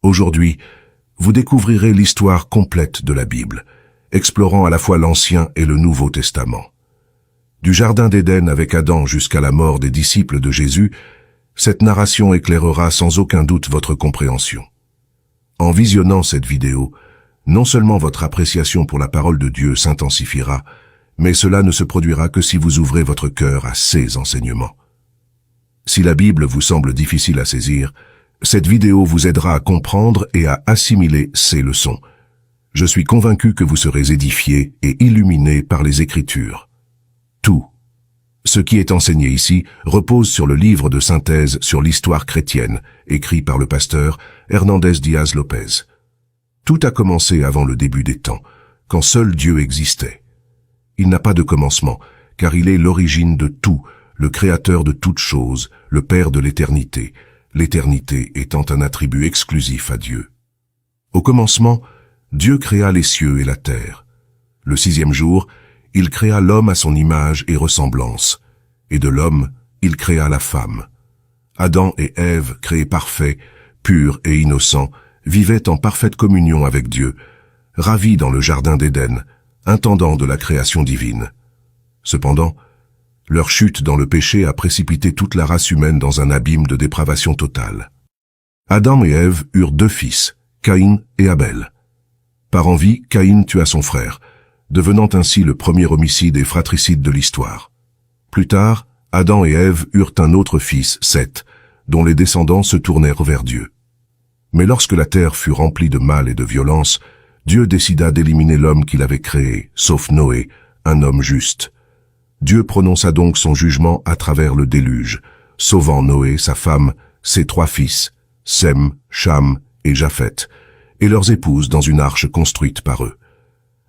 Aujourd'hui, vous découvrirez l'histoire complète de la Bible, explorant à la fois l'Ancien et le Nouveau Testament. Du Jardin d'Éden avec Adam jusqu'à la mort des disciples de Jésus, cette narration éclairera sans aucun doute votre compréhension. En visionnant cette vidéo, non seulement votre appréciation pour la parole de Dieu s'intensifiera, mais cela ne se produira que si vous ouvrez votre cœur à ces enseignements. Si la Bible vous semble difficile à saisir, cette vidéo vous aidera à comprendre et à assimiler ces leçons. Je suis convaincu que vous serez édifiés et illuminés par les Écritures. Tout ce qui est enseigné ici repose sur le livre de synthèse sur l'histoire chrétienne, écrit par le pasteur Hernandez Diaz Lopez. Tout a commencé avant le début des temps, quand seul Dieu existait. Il n'a pas de commencement, car il est l'origine de tout, le créateur de toutes choses, le Père de l'éternité, l'éternité étant un attribut exclusif à Dieu. Au commencement, Dieu créa les cieux et la terre. Le 6e jour, il créa l'homme à son image et ressemblance, et de l'homme, il créa la femme. Adam et Ève, créés parfaits, purs et innocents, vivaient en parfaite communion avec Dieu, ravis dans le Jardin d'Éden, intendant de la création divine. Cependant, leur chute dans le péché a précipité toute la race humaine dans un abîme de dépravation totale. Adam et Ève eurent 2 fils, Caïn et Abel. Par envie, Caïn tua son frère, devenant ainsi le premier homicide et fratricide de l'histoire. Plus tard, Adam et Ève eurent un autre fils, Seth, dont les descendants se tournèrent vers Dieu. Mais lorsque la terre fut remplie de mal et de violence, Dieu décida d'éliminer l'homme qu'il avait créé, sauf Noé, un homme juste. Dieu prononça donc son jugement à travers le déluge, sauvant Noé, sa femme, ses 3 fils, Sem, Cham et Japheth, et leurs épouses dans une arche construite par eux.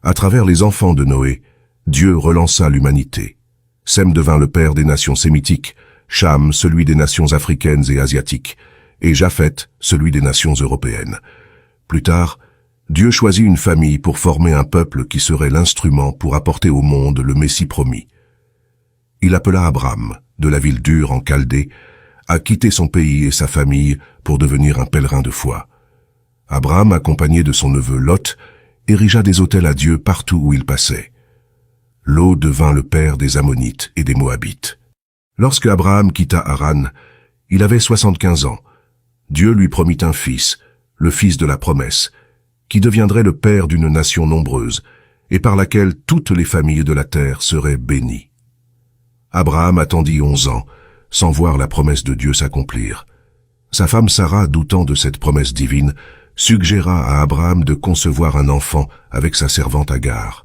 À travers les enfants de Noé, Dieu relança l'humanité. Sem devint le père des nations sémitiques, Cham celui des nations africaines et asiatiques, et Japheth celui des nations européennes. Plus tard, Dieu choisit une famille pour former un peuple qui serait l'instrument pour apporter au monde le Messie promis. Il appela Abraham, de la ville d'Ur en Chaldée, à quitter son pays et sa famille pour devenir un pèlerin de foi. Abraham, accompagné de son neveu Lot, érigea des autels à Dieu partout où il passait. Lot devint le père des Ammonites et des Moabites. Lorsque Abraham quitta Haran, il avait 75 ans. Dieu lui promit un fils, le fils de la promesse, qui deviendrait le père d'une nation nombreuse, et par laquelle toutes les familles de la terre seraient bénies. Abraham attendit 11 ans, sans voir la promesse de Dieu s'accomplir. Sa femme Sarah, doutant de cette promesse divine, suggéra à Abraham de concevoir un enfant avec sa servante Agar.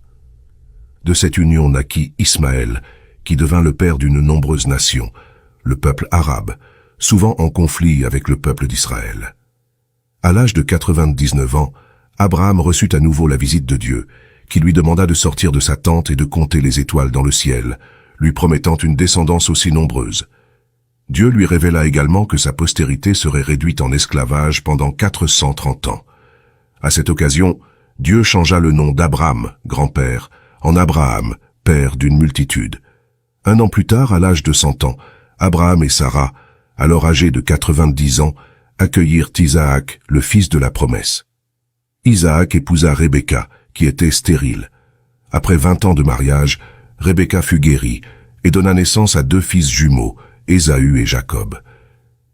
De cette union naquit Ismaël, qui devint le père d'une nombreuse nation, le peuple arabe, souvent en conflit avec le peuple d'Israël. À l'âge de 99 ans, Abraham reçut à nouveau la visite de Dieu, qui lui demanda de sortir de sa tente et de compter les étoiles dans le ciel, lui promettant une descendance aussi nombreuse. Dieu lui révéla également que sa postérité serait réduite en esclavage pendant 430 ans. À cette occasion, Dieu changea le nom d'Abram, grand-père, en Abraham, père d'une multitude. 1 an plus tard, à l'âge de 100 ans, Abraham et Sarah, alors âgés de 90 ans, accueillirent Isaac, le fils de la promesse. Isaac épousa Rebecca, qui était stérile. Après 20 ans de mariage, Rebecca fut guérie et donna naissance à 2 fils jumeaux, Ésaü et Jacob.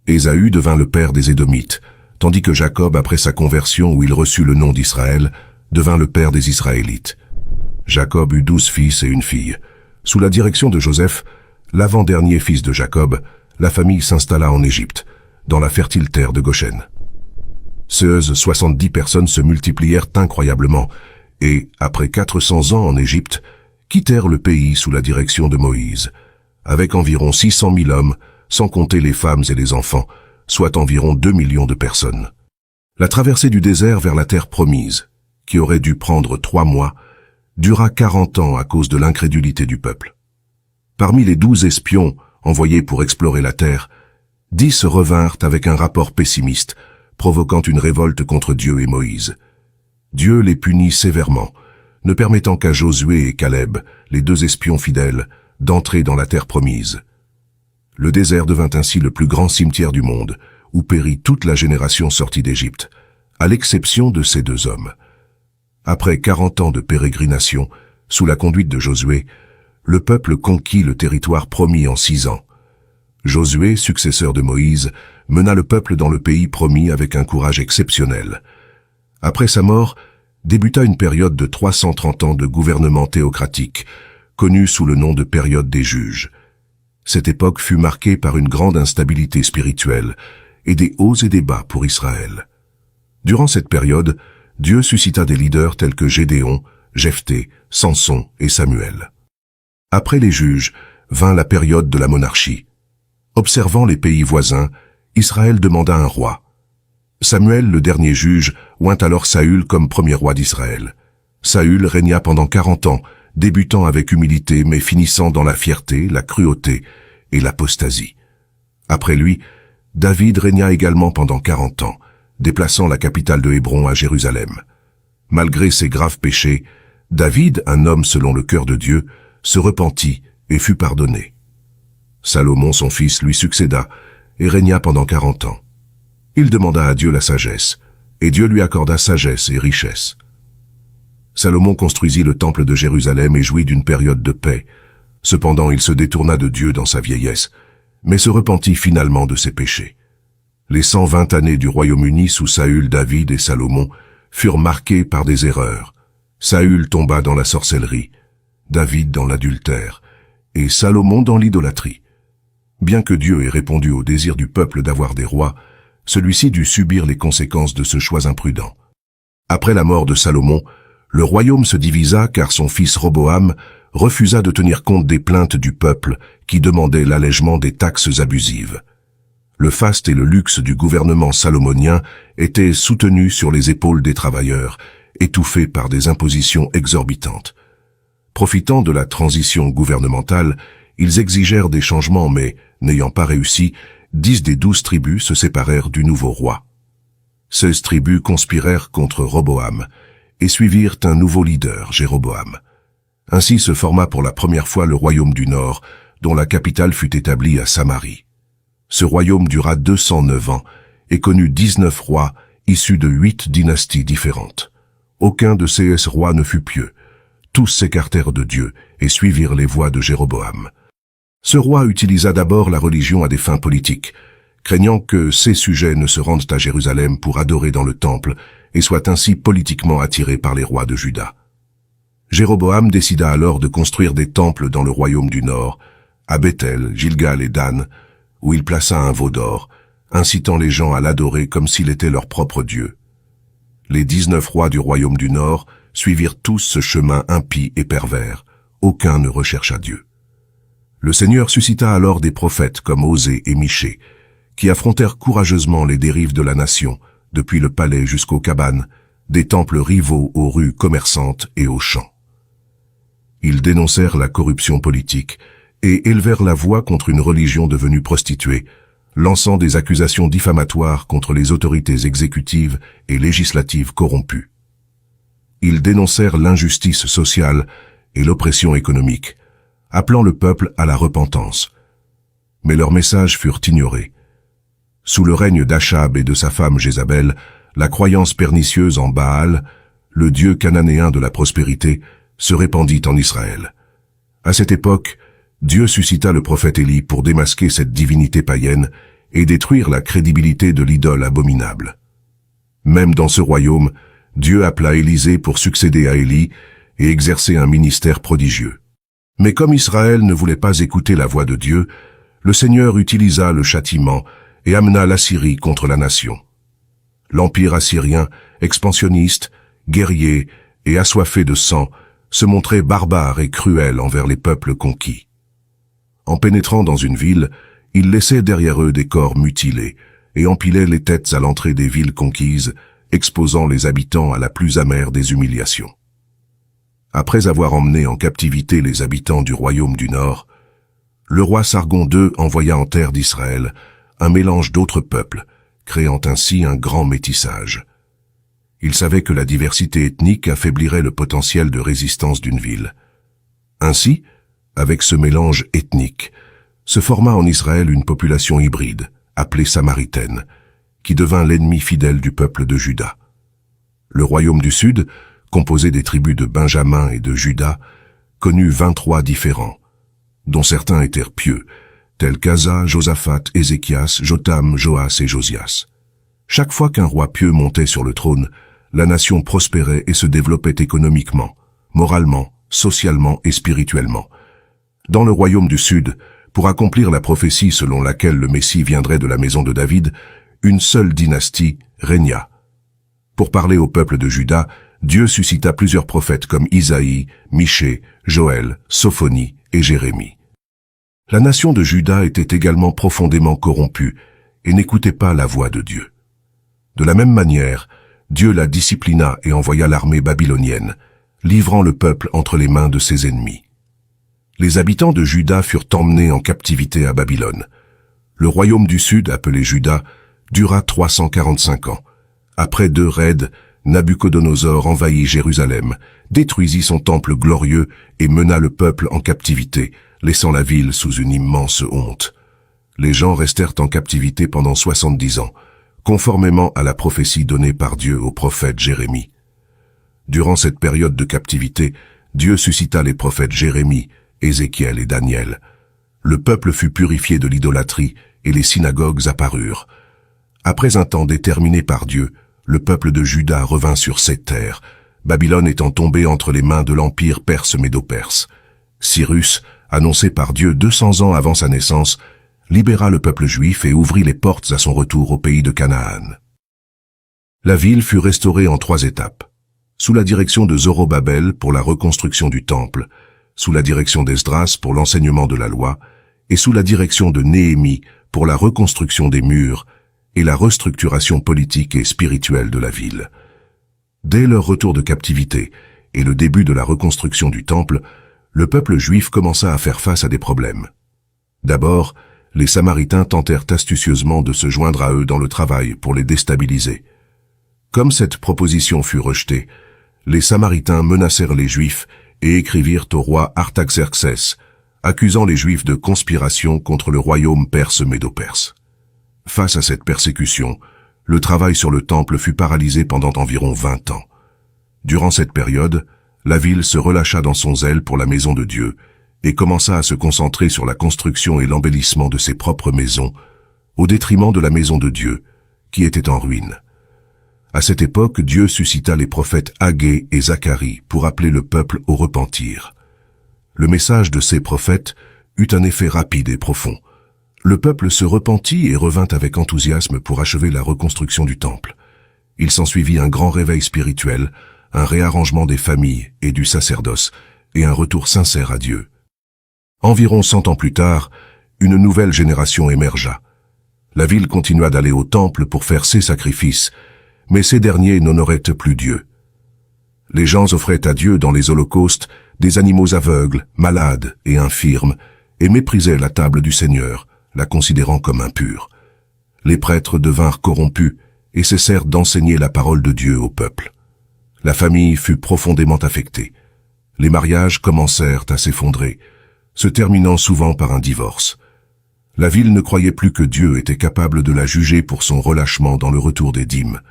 Ésaü devint le père des Édomites, tandis que Jacob, après sa conversion où il reçut le nom d'Israël, devint le père des Israélites. Jacob eut 12 fils et une fille. Sous la direction de Joseph, l'avant-dernier fils de Jacob, la famille s'installa en Égypte, dans la fertile terre de Goshen. Seules 70 personnes se multiplièrent incroyablement, et, après 400 ans en Égypte, quittèrent le pays sous la direction de Moïse, avec environ 600 000 hommes, sans compter les femmes et les enfants, soit environ 2 millions de personnes. La traversée du désert vers la terre promise, qui aurait dû prendre 3 mois, dura 40 ans à cause de l'incrédulité du peuple. Parmi les 12 espions envoyés pour explorer la terre, 10 revinrent avec un rapport pessimiste, provoquant une révolte contre Dieu et Moïse. Dieu les punit sévèrement, ne permettant qu'à Josué et Caleb, les 2 espions fidèles, d'entrer dans la terre promise. Le désert devint ainsi le plus grand cimetière du monde, où périt toute la génération sortie d'Égypte, à l'exception de ces deux hommes. Après 40 ans de pérégrination, sous la conduite de Josué, le peuple conquit le territoire promis en 6 ans. Josué, successeur de Moïse, mena le peuple dans le pays promis avec un courage exceptionnel. Après sa mort, débuta une période de 330 ans de gouvernement théocratique, connue sous le nom de période des juges. Cette époque fut marquée par une grande instabilité spirituelle et des hauts et des bas pour Israël. Durant cette période, Dieu suscita des leaders tels que Gédéon, Jephthé, Samson et Samuel. Après les juges, vint la période de la monarchie. Observant les pays voisins, Israël demanda un roi. Samuel, le dernier juge, oint alors Saül comme premier roi d'Israël. Saül régna pendant 40 ans, débutant avec humilité mais finissant dans la fierté, la cruauté et l'apostasie. Après lui, David régna également pendant 40 ans, déplaçant la capitale de Hébron à Jérusalem. Malgré ses graves péchés, David, un homme selon le cœur de Dieu, se repentit et fut pardonné. Salomon, son fils, lui succéda et régna pendant 40 ans. Il demanda à Dieu la sagesse, et Dieu lui accorda sagesse et richesse. Salomon construisit le temple de Jérusalem et jouit d'une période de paix. Cependant, il se détourna de Dieu dans sa vieillesse, mais se repentit finalement de ses péchés. Les 120 années du Royaume-Uni sous Saül, David et Salomon furent marquées par des erreurs. Saül tomba dans la sorcellerie, David dans l'adultère, et Salomon dans l'idolâtrie. Bien que Dieu ait répondu au désir du peuple d'avoir des rois, celui-ci dut subir les conséquences de ce choix imprudent. Après la mort de Salomon, le royaume se divisa car son fils Roboam refusa de tenir compte des plaintes du peuple qui demandait l'allègement des taxes abusives. Le faste et le luxe du gouvernement salomonien étaient soutenus sur les épaules des travailleurs, étouffés par des impositions exorbitantes. Profitant de la transition gouvernementale, ils exigèrent des changements mais, n'ayant pas réussi, 10 des 12 tribus se séparèrent du nouveau roi. 16 tribus conspirèrent contre Roboam et suivirent un nouveau leader, Jéroboam. Ainsi se forma pour la première fois le royaume du Nord, dont la capitale fut établie à Samarie. Ce royaume dura 209 ans et connut 19 rois issus de 8 dynasties différentes. Aucun de ces rois ne fut pieux. Tous s'écartèrent de Dieu et suivirent les voies de Jéroboam. Ce roi utilisa d'abord la religion à des fins politiques, craignant que ses sujets ne se rendent à Jérusalem pour adorer dans le temple et soient ainsi politiquement attirés par les rois de Juda. Jéroboam décida alors de construire des temples dans le royaume du Nord, à Bethel, Gilgal et Dan, où il plaça un veau d'or, incitant les gens à l'adorer comme s'il était leur propre Dieu. Les 19 rois du royaume du Nord suivirent tous ce chemin impie et pervers. Aucun ne rechercha Dieu. Le Seigneur suscita alors des prophètes comme Osée et Michée, qui affrontèrent courageusement les dérives de la nation, depuis le palais jusqu'aux cabanes, des temples rivaux aux rues commerçantes et aux champs. Ils dénoncèrent la corruption politique et élevèrent la voix contre une religion devenue prostituée, lançant des accusations diffamatoires contre les autorités exécutives et législatives corrompues. Ils dénoncèrent l'injustice sociale et l'oppression économique, appelant le peuple à la repentance. Mais leurs messages furent ignorés. Sous le règne d'Achab et de sa femme Jézabel, la croyance pernicieuse en Baal, le dieu cananéen de la prospérité, se répandit en Israël. À cette époque, Dieu suscita le prophète Élie pour démasquer cette divinité païenne et détruire la crédibilité de l'idole abominable. Même dans ce royaume, Dieu appela Élisée pour succéder à Élie et exercer un ministère prodigieux. Mais comme Israël ne voulait pas écouter la voix de Dieu, le Seigneur utilisa le châtiment et amena l'Assyrie contre la nation. L'empire assyrien, expansionniste, guerrier et assoiffé de sang, se montrait barbare et cruel envers les peuples conquis. En pénétrant dans une ville, ils laissaient derrière eux des corps mutilés et empilaient les têtes à l'entrée des villes conquises, exposant les habitants à la plus amère des humiliations. Après avoir emmené en captivité les habitants du royaume du Nord, le roi Sargon II envoya en terre d'Israël un mélange d'autres peuples, créant ainsi un grand métissage. Il savait que la diversité ethnique affaiblirait le potentiel de résistance d'une ville. Ainsi, avec ce mélange ethnique, se forma en Israël une population hybride, appelée samaritaine, qui devint l'ennemi fidèle du peuple de Juda. Le royaume du Sud, composé des tribus de Benjamin et de Juda, connut 23 différents, dont certains étaient pieux, tels qu'Asa, Josaphat, Ézéchias, Jotham, Joas et Josias. Chaque fois qu'un roi pieux montait sur le trône, la nation prospérait et se développait économiquement, moralement, socialement et spirituellement. Dans le royaume du Sud, pour accomplir la prophétie selon laquelle le Messie viendrait de la maison de David, une seule dynastie régna. Pour parler au peuple de Juda, Dieu suscita plusieurs prophètes comme Isaïe, Michée, Joël, Sophonie et Jérémie. La nation de Juda était également profondément corrompue et n'écoutait pas la voix de Dieu. De la même manière, Dieu la disciplina et envoya l'armée babylonienne, livrant le peuple entre les mains de ses ennemis. Les habitants de Juda furent emmenés en captivité à Babylone. Le royaume du Sud, appelé Juda, dura 345 ans. Après 2 raids, Nabuchodonosor envahit Jérusalem, détruisit son temple glorieux et mena le peuple en captivité, laissant la ville sous une immense honte. Les gens restèrent en captivité pendant 70 ans, conformément à la prophétie donnée par Dieu au prophète Jérémie. Durant cette période de captivité, Dieu suscita les prophètes Jérémie, Ézéchiel et Daniel. Le peuple fut purifié de l'idolâtrie et les synagogues apparurent. Après un temps déterminé par Dieu, le peuple de Juda revint sur ses terres, Babylone étant tombée entre les mains de l'empire perse-médo-perse. Cyrus, annoncé par Dieu 200 ans avant sa naissance, libéra le peuple juif et ouvrit les portes à son retour au pays de Canaan. La ville fut restaurée en 3 étapes. Sous la direction de Zorobabel pour la reconstruction du temple, sous la direction d'Esdras pour l'enseignement de la loi, et sous la direction de Néhémie pour la reconstruction des murs et la restructuration politique et spirituelle de la ville. Dès leur retour de captivité et le début de la reconstruction du temple, le peuple juif commença à faire face à des problèmes. D'abord, les Samaritains tentèrent astucieusement de se joindre à eux dans le travail pour les déstabiliser. Comme cette proposition fut rejetée, les Samaritains menacèrent les Juifs et écrivirent au roi Artaxerxès, accusant les Juifs de conspiration contre le royaume perse-médo-perse. Face à cette persécution, le travail sur le temple fut paralysé pendant environ 20 ans. Durant cette période, la ville se relâcha dans son zèle pour la maison de Dieu et commença à se concentrer sur la construction et l'embellissement de ses propres maisons, au détriment de la maison de Dieu, qui était en ruine. À cette époque, Dieu suscita les prophètes Haggée et Zacharie pour appeler le peuple au repentir. Le message de ces prophètes eut un effet rapide et profond. Le peuple se repentit et revint avec enthousiasme pour achever la reconstruction du temple. Il s'ensuivit un grand réveil spirituel, un réarrangement des familles et du sacerdoce, et un retour sincère à Dieu. Environ 100 ans plus tard, une nouvelle génération émergea. La ville continua d'aller au temple pour faire ses sacrifices, mais ces derniers n'honoraient plus Dieu. Les gens offraient à Dieu dans les holocaustes des animaux aveugles, malades et infirmes, et méprisaient la table du Seigneur, la considérant comme impure. Les prêtres devinrent corrompus et cessèrent d'enseigner la parole de Dieu au peuple. La famille fut profondément affectée. Les mariages commencèrent à s'effondrer, se terminant souvent par un divorce. La ville ne croyait plus que Dieu était capable de la juger pour son relâchement dans le retour des dîmes.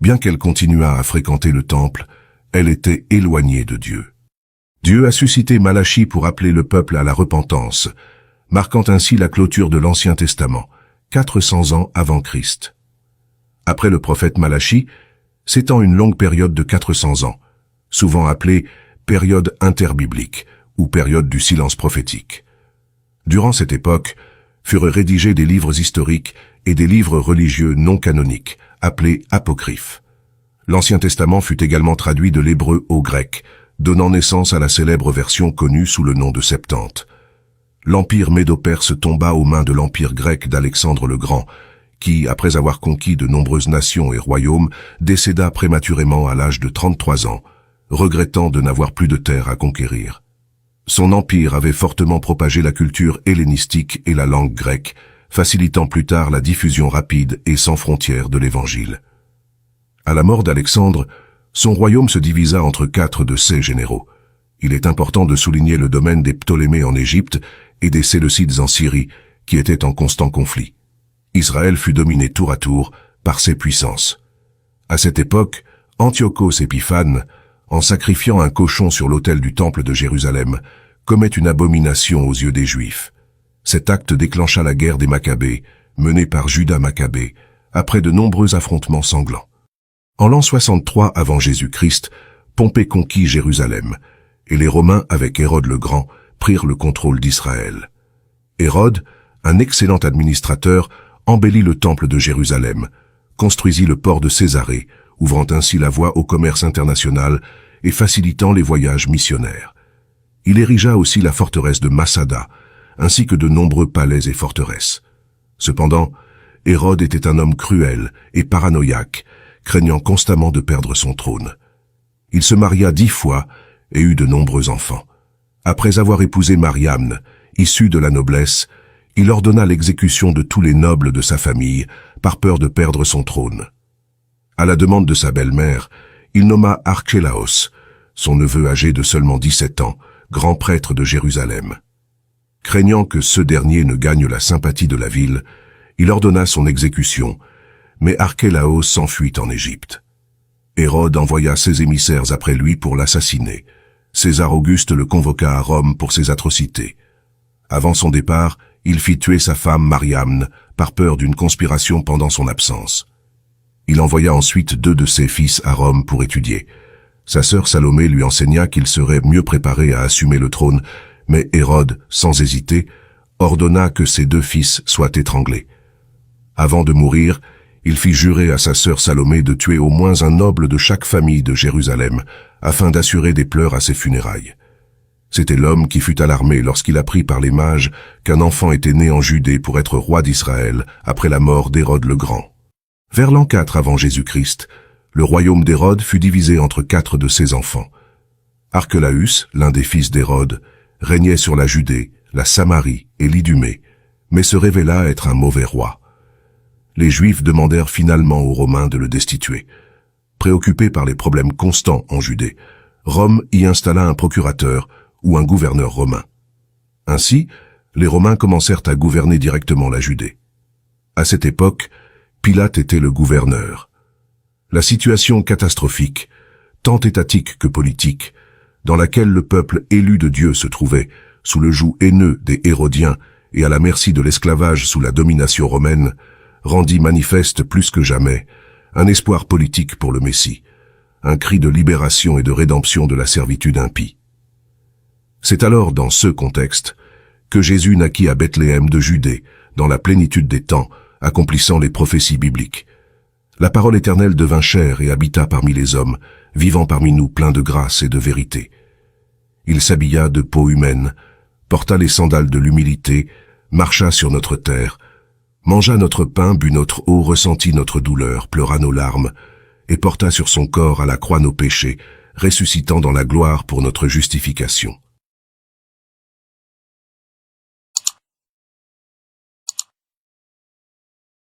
Bien qu'elle continuât à fréquenter le temple, elle était éloignée de Dieu. Dieu a suscité Malachie pour appeler le peuple à la repentance, marquant ainsi la clôture de l'Ancien Testament, 400 ans avant Christ. Après le prophète Malachie, s'étend une longue période de 400 ans, souvent appelée période interbiblique ou période du silence prophétique. Durant cette époque, furent rédigés des livres historiques et des livres religieux non canoniques, appelés apocryphes. L'Ancien Testament fut également traduit de l'hébreu au grec, donnant naissance à la célèbre version connue sous le nom de Septante. L'empire médo-perse tomba aux mains de l'empire grec d'Alexandre le Grand, qui, après avoir conquis de nombreuses nations et royaumes, décéda prématurément à l'âge de 33 ans, regrettant de n'avoir plus de terre à conquérir. Son empire avait fortement propagé la culture hellénistique et la langue grecque, facilitant plus tard la diffusion rapide et sans frontières de l'Évangile. À la mort d'Alexandre, son royaume se divisa entre 4 de ses généraux. Il est important de souligner le domaine des Ptolémées en Égypte et des Séleucides en Syrie, qui étaient en constant conflit. Israël fut dominé tour à tour par ces puissances. À cette époque, Antiochos Épiphane, en sacrifiant un cochon sur l'autel du temple de Jérusalem, commet une abomination aux yeux des Juifs. Cet acte déclencha la guerre des Maccabées, menée par Judas Maccabée, après de nombreux affrontements sanglants. En l'an 63 avant Jésus-Christ, Pompée conquit Jérusalem, et les Romains, avec Hérode le Grand, prirent le contrôle d'Israël. Hérode, un excellent administrateur, embellit le temple de Jérusalem, construisit le port de Césarée, ouvrant ainsi la voie au commerce international et facilitant les voyages missionnaires. Il érigea aussi la forteresse de Massada, ainsi que de nombreux palais et forteresses. Cependant, Hérode était un homme cruel et paranoïaque, craignant constamment de perdre son trône. Il se maria 10 fois et eut de nombreux enfants. Après avoir épousé Mariamne, issue de la noblesse, il ordonna l'exécution de tous les nobles de sa famille, par peur de perdre son trône. À la demande de sa belle-mère, il nomma Archélaos, son neveu âgé de seulement 17 ans, grand prêtre de Jérusalem. Craignant que ce dernier ne gagne la sympathie de la ville, il ordonna son exécution, mais Archélaos s'enfuit en Égypte. Hérode envoya ses émissaires après lui pour l'assassiner. César Auguste le convoqua à Rome pour ses atrocités. Avant son départ, il fit tuer sa femme Mariamne par peur d'une conspiration pendant son absence. Il envoya ensuite 2 de ses fils à Rome pour étudier. Sa sœur Salomé lui enseigna qu'il serait mieux préparé à assumer le trône, mais Hérode, sans hésiter, ordonna que ses 2 fils soient étranglés. Avant de mourir, il fit jurer à sa sœur Salomé de tuer au moins un noble de chaque famille de Jérusalem, afin d'assurer des pleurs à ses funérailles. C'était l'homme qui fut alarmé lorsqu'il apprit par les mages qu'un enfant était né en Judée pour être roi d'Israël après la mort d'Hérode le Grand. Vers l'an 4 avant Jésus-Christ, le royaume d'Hérode fut divisé entre 4 de ses enfants. Archelaüs, l'un des fils d'Hérode, régnait sur la Judée, la Samarie et l'Idumée, mais se révéla être un mauvais roi. Les Juifs demandèrent finalement aux Romains de le destituer. Préoccupés par les problèmes constants en Judée, Rome y installa un procurateur ou un gouverneur romain. Ainsi, les Romains commencèrent à gouverner directement la Judée. À cette époque, Pilate était le gouverneur. La situation catastrophique, tant étatique que politique, dans laquelle le peuple élu de Dieu se trouvait, sous le joug haineux des Hérodiens et à la merci de l'esclavage sous la domination romaine, rendit manifeste plus que jamais un espoir politique pour le Messie, un cri de libération et de rédemption de la servitude impie. C'est alors dans ce contexte que Jésus naquit à Bethléem de Judée, dans la plénitude des temps, accomplissant les prophéties bibliques. La parole éternelle devint chair et habita parmi les hommes, vivant parmi nous plein de grâce et de vérité. Il s'habilla de peau humaine, porta les sandales de l'humilité, marcha sur notre terre, mangea notre pain, but notre eau, ressentit notre douleur, pleura nos larmes, et porta sur son corps à la croix nos péchés, ressuscitant dans la gloire pour notre justification.